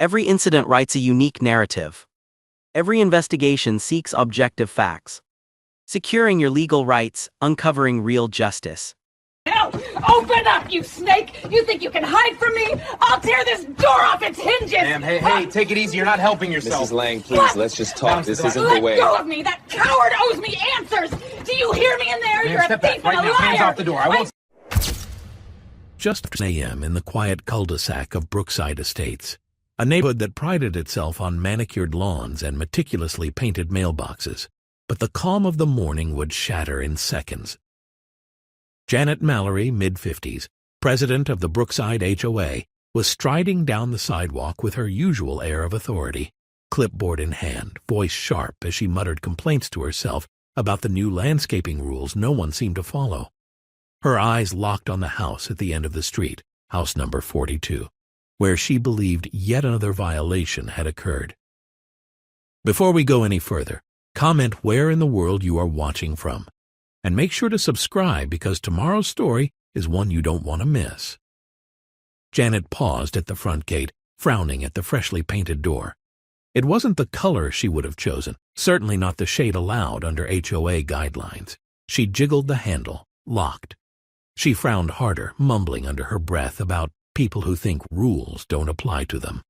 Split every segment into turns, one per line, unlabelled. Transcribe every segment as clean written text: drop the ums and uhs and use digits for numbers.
Every incident writes a unique narrative. Every investigation seeks objective facts. Securing your legal rights, uncovering real justice.
Hell, open up, you snake! You think you can hide from me? I'll tear this door off its hinges!
Ma'am, hey, take it easy. You're not helping yourself.
Mrs. Lang, please,
What?
let's just talk. This isn't the
Let
way.
go of me! That coward owes me answers! Do you hear me in there?
Ma'am,
You're a
step
thief
back right
and a
now.
liar!
Hands off the door. I won't.
Just 6 a.m. in the quiet cul-de-sac of Brookside Estates, a neighborhood that prided itself on manicured lawns and meticulously painted mailboxes, but the calm of the morning would shatter in seconds. Janet Mallory, mid-50s, president of the Brookside HOA, was striding down the sidewalk with her usual air of authority, clipboard in hand, voice sharp as she muttered complaints to herself about the new landscaping rules no one seemed to follow. Her eyes locked on the house at the end of the street, house number 42, where she believed yet another violation had occurred. Before we go any further, comment where in the world you are watching from, and make sure to subscribe because tomorrow's story is one you don't want to miss. Janet paused at the front gate, frowning at the freshly painted door. It wasn't the color she would have chosen, certainly not the shade allowed under HOA guidelines. She jiggled the handle, locked. She frowned harder, mumbling under her breath about people who think rules don't apply to them.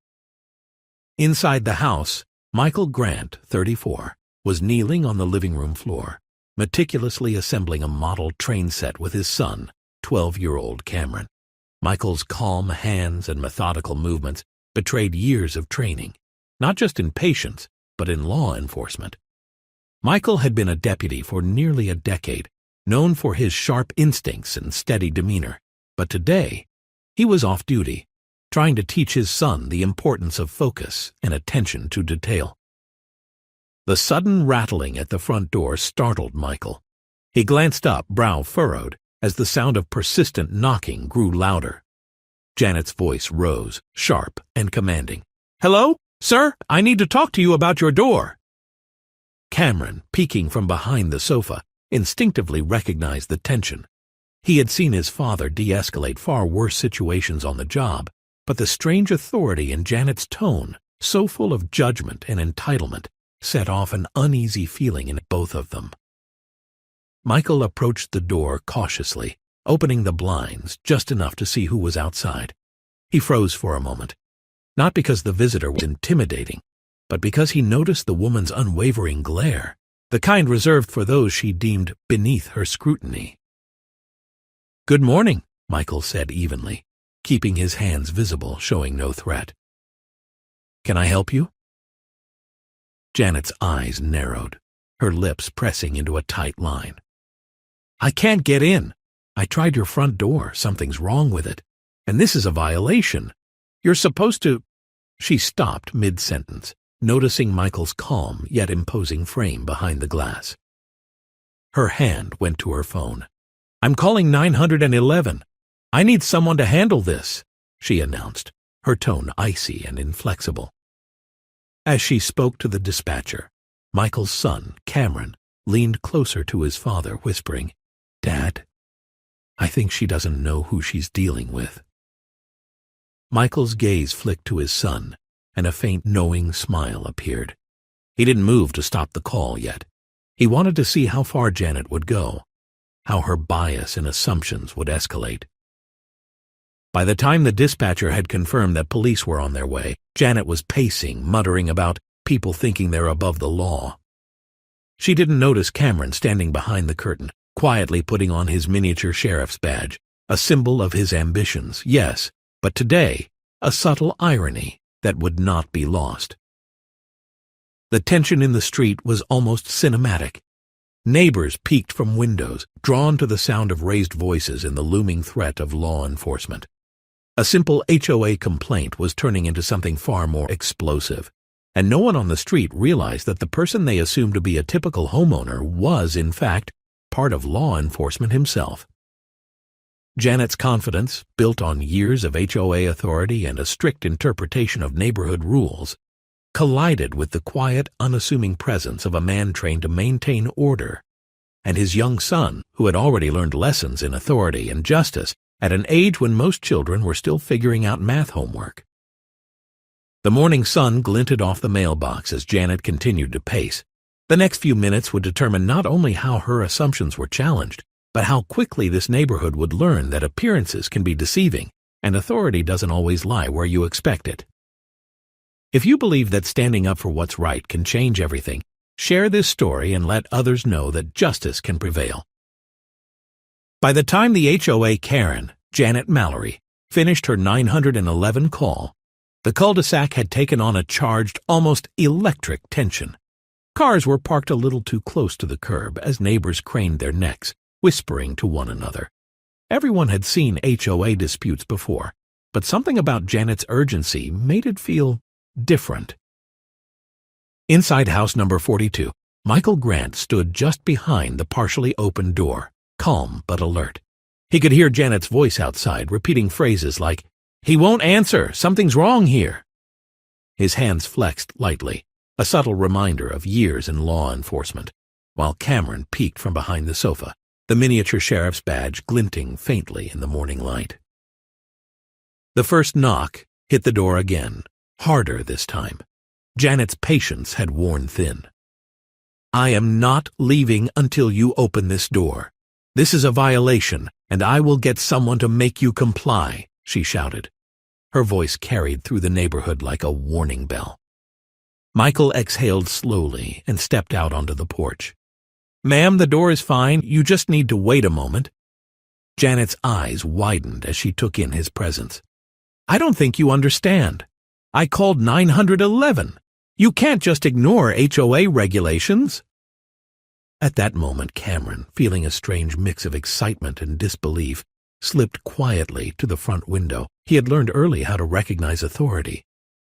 Inside the house, Michael Grant, 34, was kneeling on the living room floor, meticulously assembling a model train set with his son, 12-year-old Cameron. Michael's calm hands and methodical movements betrayed years of training, not just in patience, but in law enforcement. Michael had been a deputy for nearly a decade, known for his sharp instincts and steady demeanor, but today he was off duty, trying to teach his son the importance of focus and attention to detail. The sudden rattling at the front door startled Michael. He glanced up, brow furrowed, as the sound of persistent knocking grew louder. Janet's voice rose, sharp and commanding. "Hello? Sir, I need to talk to you about your door." Cameron, peeking from behind the sofa, instinctively recognized the tension. He had seen his father de-escalate far worse situations on the job, but the strange authority in Janet's tone, so full of judgment and entitlement, set off an uneasy feeling in both of them. Michael approached the door cautiously, opening the blinds just enough to see who was outside. He froze for a moment, not because the visitor was intimidating, but because he noticed the woman's unwavering glare, the kind reserved for those she deemed beneath her scrutiny. "Good morning," Michael said evenly, keeping his hands visible, showing no threat. "Can I help you?" Janet's eyes narrowed, her lips pressing into a tight line. "I can't get in. I tried your front door. Something's wrong with it. And this is a violation. You're supposed to—" She stopped mid-sentence, noticing Michael's calm yet imposing frame behind the glass. Her hand went to her phone. "I'm calling 911. I need someone to handle this," she announced, her tone icy and inflexible. As she spoke to the dispatcher, Michael's son, Cameron, leaned closer to his father, whispering, "Dad, I think she doesn't know who she's dealing with." Michael's gaze flicked to his son, and a faint knowing smile appeared. He didn't move to stop the call yet. He wanted to see how far Janet would go, how her bias and assumptions would escalate. By the time the dispatcher had confirmed that police were on their way, Janet was pacing, muttering about people thinking they're above the law. She didn't notice Cameron standing behind the curtain, quietly putting on his miniature sheriff's badge, a symbol of his ambitions, yes, but today, a subtle irony that would not be lost. The tension in the street was almost cinematic. Neighbors peeked from windows, drawn to the sound of raised voices and the looming threat of law enforcement. A simple HOA complaint was turning into something far more explosive, and no one on the street realized that the person they assumed to be a typical homeowner was, in fact, part of law enforcement himself. Janet's confidence, built on years of HOA authority and a strict interpretation of neighborhood rules, collided with the quiet, unassuming presence of a man trained to maintain order, and his young son, who had already learned lessons in authority and justice at an age when most children were still figuring out math homework. The morning sun glinted off the mailbox as Janet continued to pace. The next few minutes would determine not only how her assumptions were challenged, but how quickly this neighborhood would learn that appearances can be deceiving, and authority doesn't always lie where you expect it. If you believe that standing up for what's right can change everything, share this story and let others know that justice can prevail. By the time the HOA Karen, Janet Mallory, finished her 911 call, the cul-de-sac had taken on a charged, almost electric tension. Cars were parked a little too close to the curb as neighbors craned their necks, whispering to one another. Everyone had seen HOA disputes before, but something about Janet's urgency made it feel different. Inside house number 42, Michael Grant stood just behind the partially open door, calm but alert. He could hear Janet's voice outside, repeating phrases like, "He won't answer, something's wrong here." His hands flexed lightly, a subtle reminder of years in law enforcement, while Cameron peeked from behind the sofa, the miniature sheriff's badge glinting faintly in the morning light. The first knock hit the door again, harder this time. Janet's patience had worn thin. "I am not leaving until you open this door. This is a violation, and I will get someone to make you comply," she shouted. Her voice carried through the neighborhood like a warning bell. Michael exhaled slowly and stepped out onto the porch. "Ma'am, the door is fine. You just need to wait a moment." Janet's eyes widened as she took in his presence. "I don't think you understand. I called 911. You can't just ignore HOA regulations." At that moment, Cameron, feeling a strange mix of excitement and disbelief, slipped quietly to the front window. He had learned early how to recognize authority.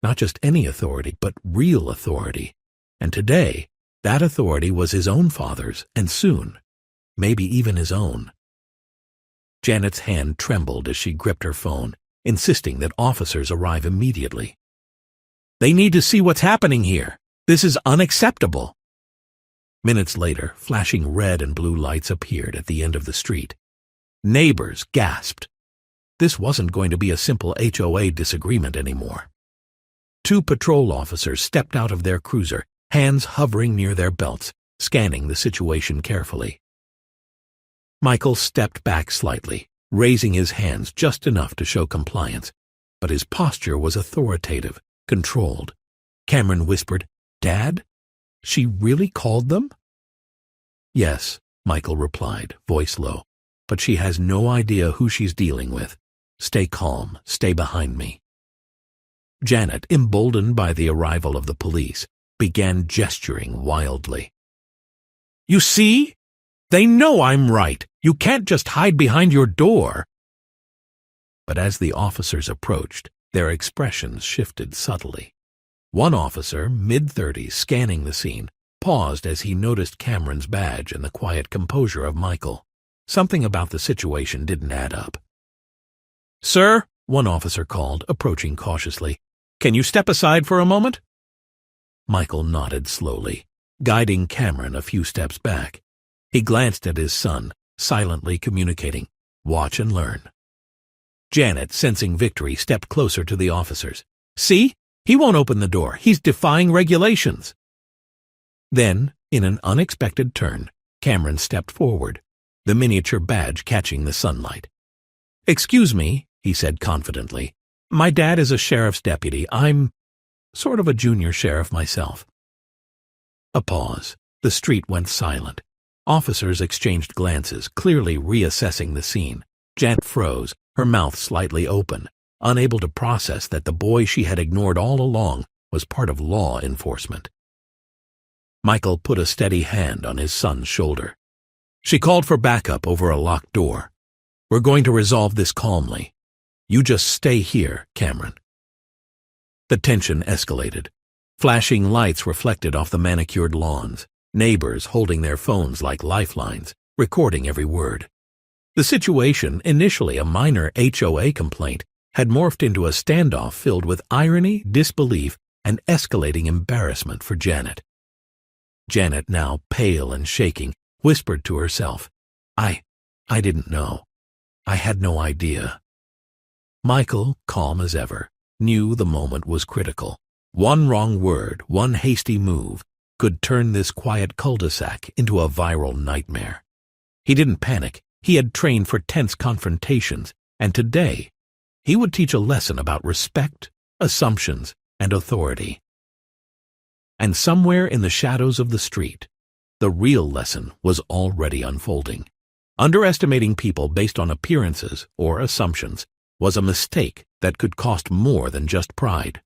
Not just any authority, but real authority. And today, that authority was his own father's, and soon, maybe even his own. Janet's hand trembled as she gripped her phone, insisting that officers arrive immediately. "They need to see what's happening here. This is unacceptable." Minutes later, flashing red and blue lights appeared at the end of the street. Neighbors gasped. This wasn't going to be a simple HOA disagreement anymore. 2 patrol officers stepped out of their cruiser, hands hovering near their belts, scanning the situation carefully. Michael stepped back slightly, raising his hands just enough to show compliance, but his posture was authoritative, controlled. Cameron whispered, "Dad? She really called them?" "Yes," Michael replied, voice low, "but she has no idea who she's dealing with. Stay calm, stay behind me." Janet, emboldened by the arrival of the police, began gesturing wildly. "You see? They know I'm right. You can't just hide behind your door." But as the officers approached, their expressions shifted subtly. One officer, mid-30s, scanning the scene, paused as he noticed Cameron's badge and the quiet composure of Michael. Something about the situation didn't add up. "Sir," one officer called, approaching cautiously, "can you step aside for a moment?" Michael nodded slowly, guiding Cameron a few steps back. He glanced at his son, silently communicating, "Watch and learn." Janet, sensing victory, stepped closer to the officers. "See? He won't open the door. He's defying regulations." Then, in an unexpected turn, Cameron stepped forward, the miniature badge catching the sunlight. "Excuse me," he said confidently. "My dad is a sheriff's deputy. I'm sort of a junior sheriff myself." A pause. The street went silent. Officers exchanged glances, clearly reassessing the scene. Janet froze, her mouth slightly open, unable to process that the boy she had ignored all along was part of law enforcement. Michael put a steady hand on his son's shoulder. "She called for backup over a locked door. We're going to resolve this calmly. You just stay here, Cameron." The tension escalated. Flashing lights reflected off the manicured lawns, neighbors holding their phones like lifelines, recording every word. The situation, initially a minor HOA complaint, had morphed into a standoff filled with irony, disbelief, and escalating embarrassment for Janet. Janet, now pale and shaking, whispered to herself, I didn't know. I had no idea." Michael, calm as ever, knew the moment was critical. One wrong word, one hasty move, could turn this quiet cul-de-sac into a viral nightmare. He didn't panic. He had trained for tense confrontations, and today he would teach a lesson about respect, assumptions, and authority. And somewhere in the shadows of the street, the real lesson was already unfolding. Underestimating people based on appearances or assumptions was a mistake that could cost more than just pride.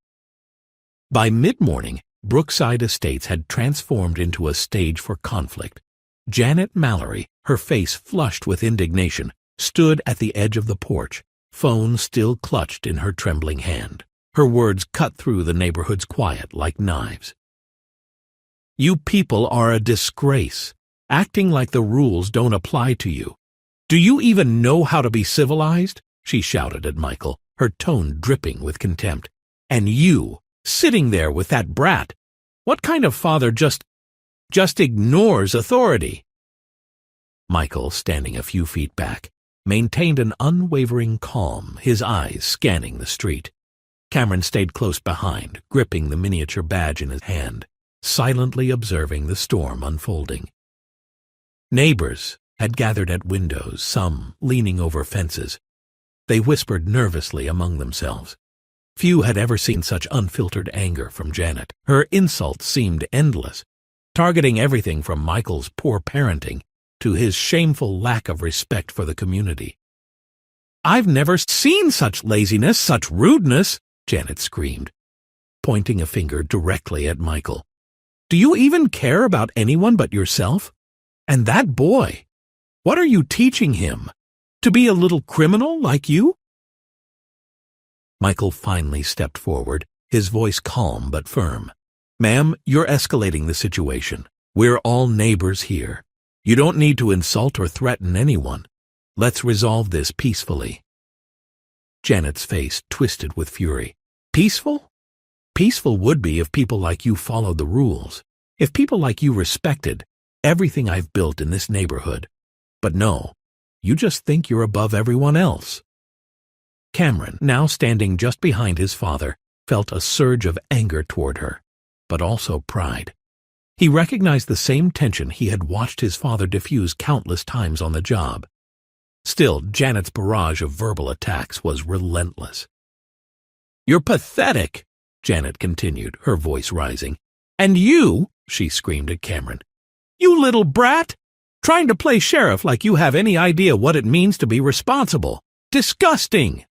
By mid-morning, Brookside Estates had transformed into a stage for conflict. Janet Mallory, her face flushed with indignation, stood at the edge of the porch, phone still clutched in her trembling hand. Her words cut through the neighborhood's quiet like knives. "You people are a disgrace, acting like the rules don't apply to you. Do you even know how to be civilized?" she shouted at Michael, her tone dripping with contempt. "And you, sitting there with that brat, what kind of father just ignores authority?" Michael, standing a few feet back, maintained an unwavering calm, his eyes scanning the street. Cameron stayed close behind, gripping the miniature badge in his hand, silently observing the storm unfolding. Neighbors had gathered at windows, some leaning over fences. They whispered nervously among themselves. Few had ever seen such unfiltered anger from Janet. Her insults seemed endless, targeting everything from Michael's poor parenting to his shameful lack of respect for the community. "I've never seen such laziness, such rudeness," Janet screamed, pointing a finger directly at Michael. "Do you even care about anyone but yourself? And that boy, what are you teaching him? To be a little criminal like you?" Michael finally stepped forward, his voice calm but firm. "Ma'am, you're escalating the situation. We're all neighbors here. You don't need to insult or threaten anyone. Let's resolve this peacefully." Janet's face twisted with fury. "Peaceful? Peaceful would be if people like you followed the rules, if people like you respected everything I've built in this neighborhood. But no, you just think you're above everyone else." Cameron, now standing just behind his father, felt a surge of anger toward her, but also pride. He recognized the same tension he had watched his father diffuse countless times on the job. Still, Janet's barrage of verbal attacks was relentless. "You're pathetic," Janet continued, her voice rising. "And you," she screamed at Cameron, "you little brat, trying to play sheriff like you have any idea what it means to be responsible. Disgusting!"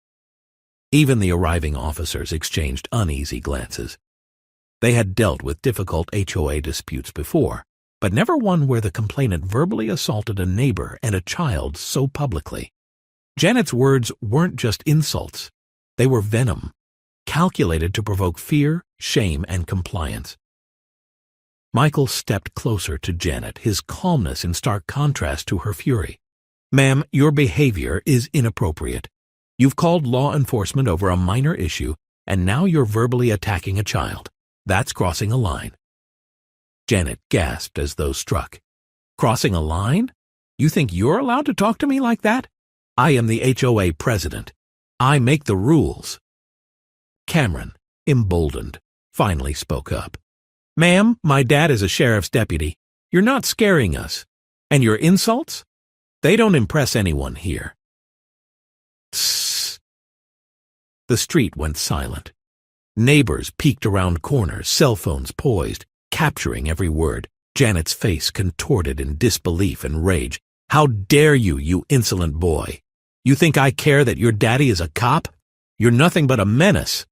Even the arriving officers exchanged uneasy glances. They had dealt with difficult HOA disputes before, but never one where the complainant verbally assaulted a neighbor and a child so publicly. Janet's words weren't just insults. They were venom, calculated to provoke fear, shame, and compliance. Michael stepped closer to Janet, his calmness in stark contrast to her fury. "Ma'am, your behavior is inappropriate. You've called law enforcement over a minor issue, and now you're verbally attacking a child. That's crossing a line." Janet gasped as though struck. "Crossing a line? You think you're allowed to talk to me like that? I am the HOA president. I make the rules." Cameron, emboldened, finally spoke up. "Ma'am, my dad is a sheriff's deputy. You're not scaring us. And your insults? They don't impress anyone here." Tss. The street went silent. Neighbors peeked around corners, cell phones poised, capturing every word. Janet's face contorted in disbelief and rage. "How dare you, you insolent boy! You think I care that your daddy is a cop? You're nothing but a menace."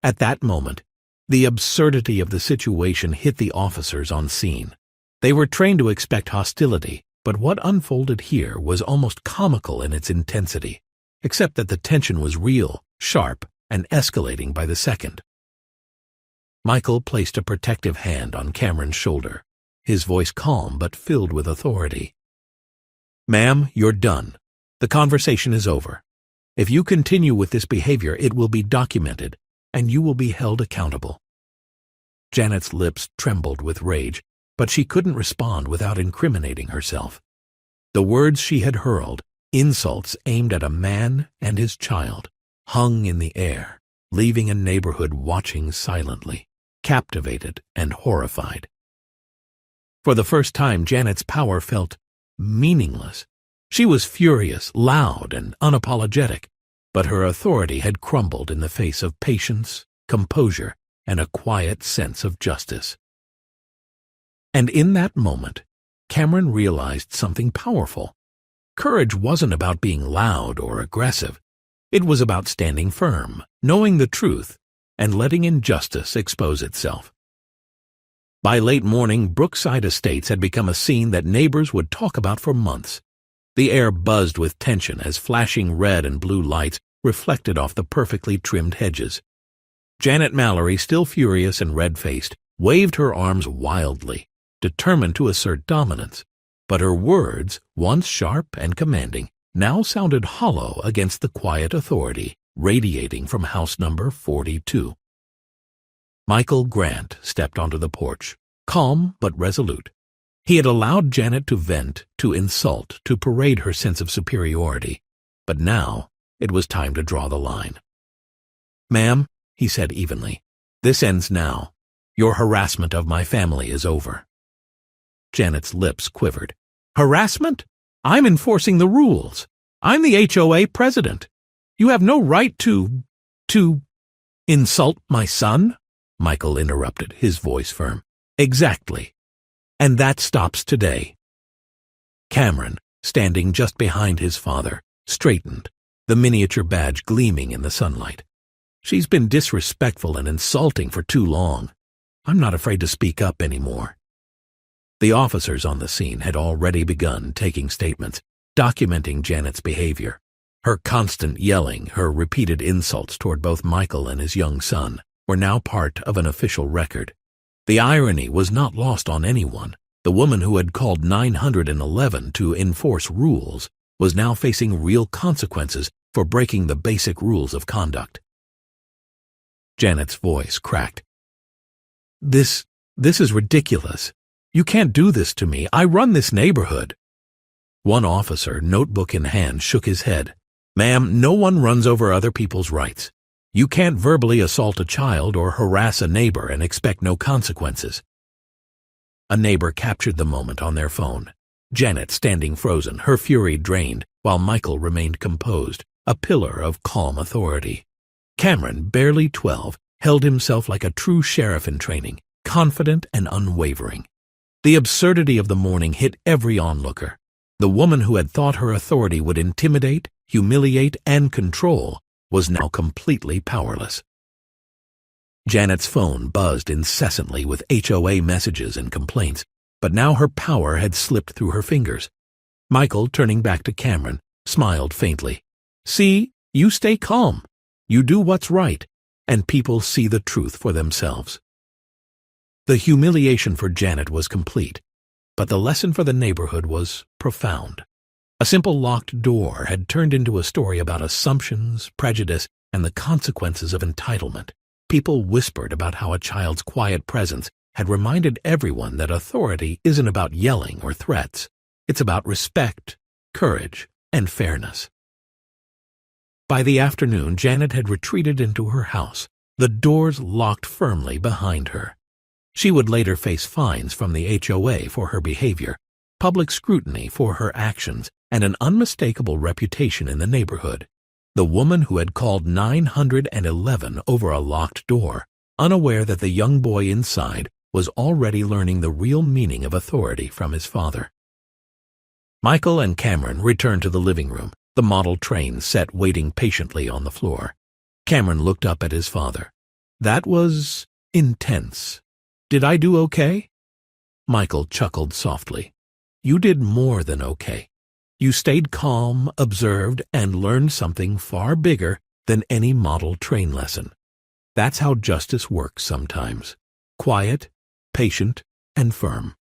At that moment, the absurdity of the situation hit the officers on scene. They were trained to expect hostility, but what unfolded here was almost comical in its intensity, except that the tension was real, sharp, and escalating by the second. Michael placed a protective hand on Cameron's shoulder, his voice calm but filled with authority. "Ma'am, you're done. The conversation is over. If you continue with this behavior, it will be documented, and you will be held accountable." Janet's lips trembled with rage, but she couldn't respond without incriminating herself. The words she had hurled, insults aimed at a man and his child, hung in the air. leaving a neighborhood watching silently, captivated and horrified. For the first time, Janet's power felt meaningless. She was furious, loud, and unapologetic, but her authority had crumbled in the face of patience, composure, and a quiet sense of justice. And in that moment, Cameron realized something powerful. Courage wasn't about being loud or aggressive. It was about standing firm, knowing the truth, and letting injustice expose itself. By late morning, Brookside Estates had become a scene that neighbors would talk about for months. The air buzzed with tension as flashing red and blue lights reflected off the perfectly trimmed hedges. Janet Mallory, still furious and red-faced, waved her arms wildly, determined to assert dominance. But her words, once sharp and commanding, now sounded hollow against the quiet authority radiating from house number 42. Michael Grant stepped onto the porch, calm but resolute. He had allowed Janet to vent, to insult, to parade her sense of superiority. But now it was time to draw the line. "Ma'am," he said evenly, "this ends now. Your harassment of my family is over." Janet's lips quivered. "Harassment? I'm enforcing the rules. I'm the HOA president. You have no right to insult my son?" Michael interrupted, his voice firm. "Exactly. And that stops today." Cameron, standing just behind his father, straightened, the miniature badge gleaming in the sunlight. "She's been disrespectful and insulting for too long. I'm not afraid to speak up anymore." The officers on the scene had already begun taking statements, documenting Janet's behavior. Her constant yelling, her repeated insults toward both Michael and his young son were now part of an official record. The irony was not lost on anyone. The woman who had called 911 to enforce rules was now facing real consequences for breaking the basic rules of conduct. Janet's voice cracked. This is ridiculous. You can't do this to me. I run this neighborhood." One officer, notebook in hand, shook his head. "Ma'am, no one runs over other people's rights. You can't verbally assault a child or harass a neighbor and expect no consequences." A neighbor captured the moment on their phone. Janet standing frozen, her fury drained, while Michael remained composed, a pillar of calm authority. Cameron, barely 12, held himself like a true sheriff in training, confident and unwavering. The absurdity of the morning hit every onlooker. The woman who had thought her authority would intimidate, humiliate, and control was now completely powerless. Janet's phone buzzed incessantly with HOA messages and complaints, but now her power had slipped through her fingers. Michael, turning back to Cameron, smiled faintly. "See, you stay calm. You do what's right, and people see the truth for themselves." The humiliation for Janet was complete, but the lesson for the neighborhood was profound. A simple locked door had turned into a story about assumptions, prejudice, and the consequences of entitlement. People whispered about how a child's quiet presence had reminded everyone that authority isn't about yelling or threats. It's about respect, courage, and fairness. By the afternoon, Janet had retreated into her house, the doors locked firmly behind her. She would later face fines from the HOA for her behavior, public scrutiny for her actions, and an unmistakable reputation in the neighborhood. The woman who had called 911 over a locked door, unaware that the young boy inside was already learning the real meaning of authority from his father. Michael and Cameron returned to the living room, the model train set waiting patiently on the floor. Cameron looked up at his father. "That was intense. Did I do okay?" Michael chuckled softly. "You did more than okay. You stayed calm, observed, and learned something far bigger than any model train lesson. That's how justice works sometimes. Quiet, patient, and firm."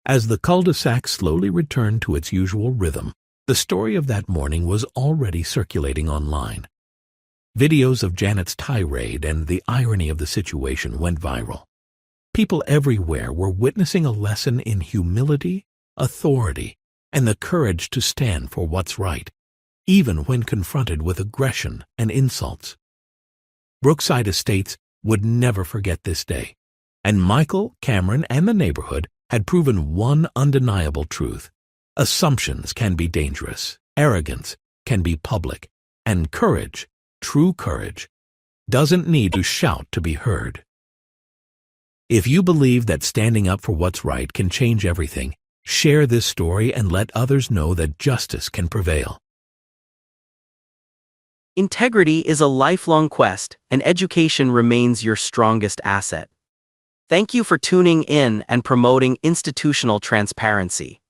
As the cul-de-sac slowly returned to its usual rhythm, the story of that morning was already circulating online. Videos of Janet's tirade and the irony of the situation went viral. People everywhere were witnessing a lesson in humility, authority, and the courage to stand for what's right, even when confronted with aggression and insults. Brookside Estates would never forget this day. And Michael, Cameron, and the neighborhood had proven one undeniable truth. Assumptions can be dangerous, arrogance can be public, and courage, true courage, doesn't need to shout to be heard. If you believe that standing up for what's right can change everything, share this story and let others know that justice can prevail.
Integrity is a lifelong quest, and education remains your strongest asset. Thank you for tuning in and promoting institutional transparency.